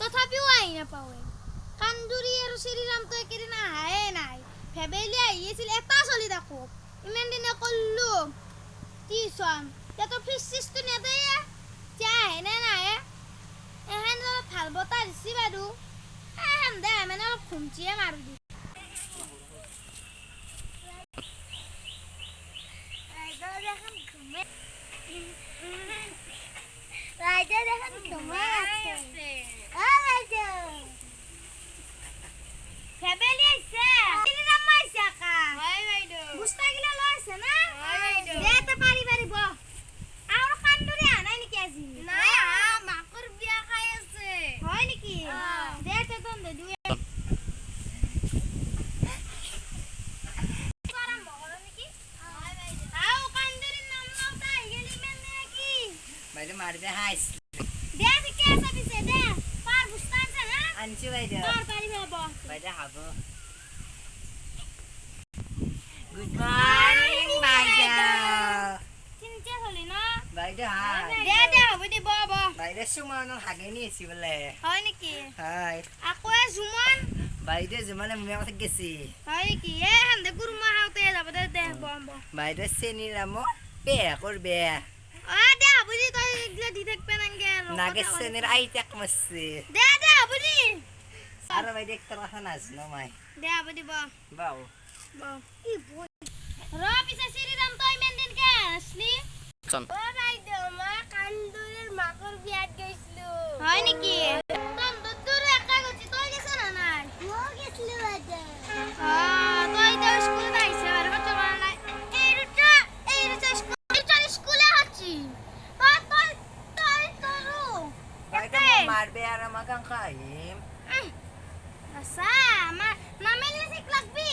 তথাপিও আহি নাপাৱে কান্দুৰি আৰু শ্ৰীৰামটো একেদিন আহায়ে নাই ফেবেলি আহিছিল এটা চলি থাকো ইমান দিনে কল্লো টিউচন তো ফিজ চিজটো নেদেয়ে এতিয়া আহে নে নাহে এহেন অলপ ভাল বতাহ দিছি বাৰু এহেন দে মানে অলপ খুমচিয়ে মাৰো দি ৰাইজে দেখোন ঘুমাই আছে ফেবেলি আইছে শ্ৰীৰাম আইছে আকা হয় বাইদেউ গুস্তা গিলা লৈ আছে না হয় বাইদেউ দে তো পাৰি ব আৰু কান্দুৰি আনাই নেকি আজি নাই মাকৰ বিয়া খাই আছে হয় নেকি দে তো তন দে দুয়ে আৰাম বগৰ নেকি হয় বাইদেউ আও কান্দুৰিৰ নাম নটা আহি গেলি মেন নেকি বাইদেউ মাৰি দে হাইছ দে ঠিকে আছে পিছে দে পাৰ গুস্তা আছে না আনছি বাইদেউ পাৰি হ'ব বাইদেউ হাব গুড মর্নিং বাইদেউ চিন্তা হলি না বাইদেউ হাই দে হ'ব দি ব বাইদেউ সুমন হাগেনি আছে বলে হয় নেকি হাই আকো সুমন বাইদেউ জমানে মুয়া কথা গেছি হয় নেকি এ হান্দে গুরমা হাউতে যাব দে ব বাইদেউ সেনি রামো পে করবে দে হ'ব দি তই ইগলা দি থাকবে নাঙ্গে নাগে সেনির আইতাক মাসছে দে হ'ব দি আর বাইদেউ একটা কথা নাছ না মাই দে হ'ব দি বাও ই বই র পিছে শ্রীরাম তো ইমান দিন কে আসলি চল ও বাইদেউ মা কান্দুরির মাকর বিয়াত গইছলু হয় নেকি তন দদুর একা গছি তুই গেছ না নাই ও গেছলু বাইদেউ তুই তো স্কুলে আইছে আর কত বড় নাই এই রুটা স্কুলে আছি তুই তোরু বাইদেউ মারবে আর আমাকে খাইম আচ্ছা নামেলে শিখ লাগবি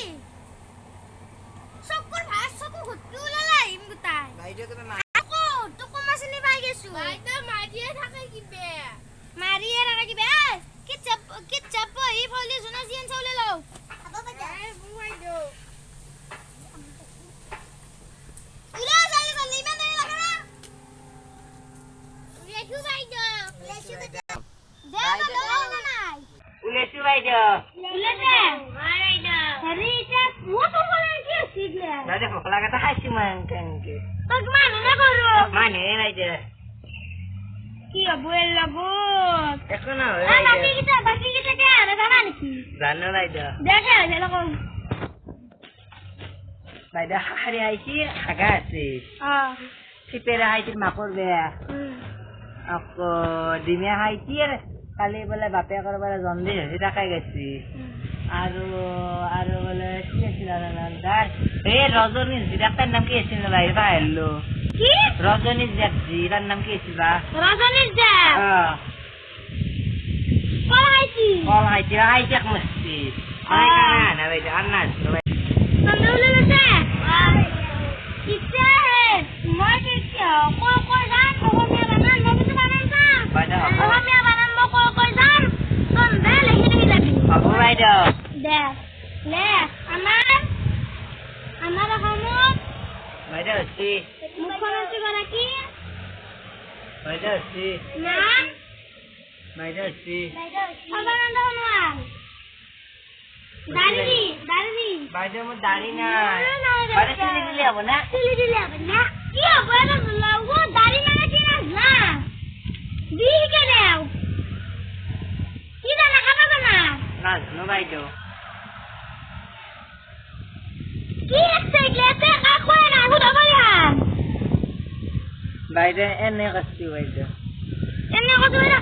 চকুৰ ভাত চকু ঘুটকি ওলালাই ইমগুতাই বাইদেউ তুমি আকো তোক মাছনি পাই গেছো বাইদেউ মাৰিয়ে থাকে কিবে কি চাপ ই ফলি জনা জিন চাউলে লও আবা বাইদেউ উলা জালি জালি মানে লাগে না উলেছু বাইদেউ উলেছু বাইদেউ হরিটা মোটো বলে কি সিগলা দাদা ফকলা কথা হাসি মানকে তো মানে না করো মানে বাইদেউ কি বল লাগো এখন না বাকি কিটা কে আরে জানা নাকি জানো বাইদেউ দেখে লাগো বাইদেউ হারি আইছি আগা আছে সিপেরা আইছি মাকর বেয়া আকো দিমে হাইছি কালি বলে বাপে করবার জন্দিস হইছে টাকা গেছি আৰু বলে কি আছিল নান্দার এই রজনীশ ডাক্তার নাম কি আছিল বাইরে পাইলো কি রজনীশ জি তার নাম কি আছিল বা রজনীশ দা কল আইছি এক মস্তি না ভাই আন্নাস নন্দুলে লতে কিছে মই কি কো জান ওমিয়া বানান নবুতে বানান না ওমিয়া বানান কো জান তোন দে লেখি যাবি বাবু বাইদেউ দে লে আমার রহমত বাইদেউ সি মুখ্যমন্ত্রী বলা কি বাইদেউ সি না বাইদেউ সি অবনন্দ হনুমান দাড়ি বাইদেউ মো দাড়ি না বাইদেউ সিলি দিলে হবে না কি হবে না ও দাড়ি না কি না দি কে নাও কি না খাবে না না নো বাইদেউ কি আছে গ্লাসে আকো না হুদা বলিহান বাইদেউ এনে কষ্ট বাইদেউ এনে কত না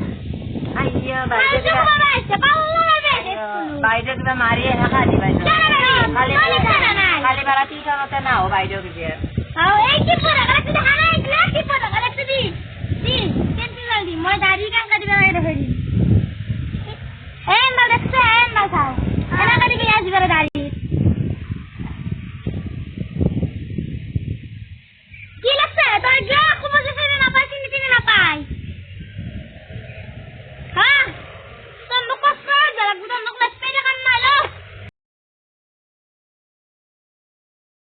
আইয়া বাইদেউ বাইদেউ তুমি মারিয়ে রাখা দি বাইদেউ খালি বারাতি কানতে না ও বাইদেউ কি আও এই কি পড়া রাখি দে হানা গ্লাস কি পড়া রাখি দি কেন জলদি মই দাড়ি কান কাটি বাই রে ফেরি এই মালে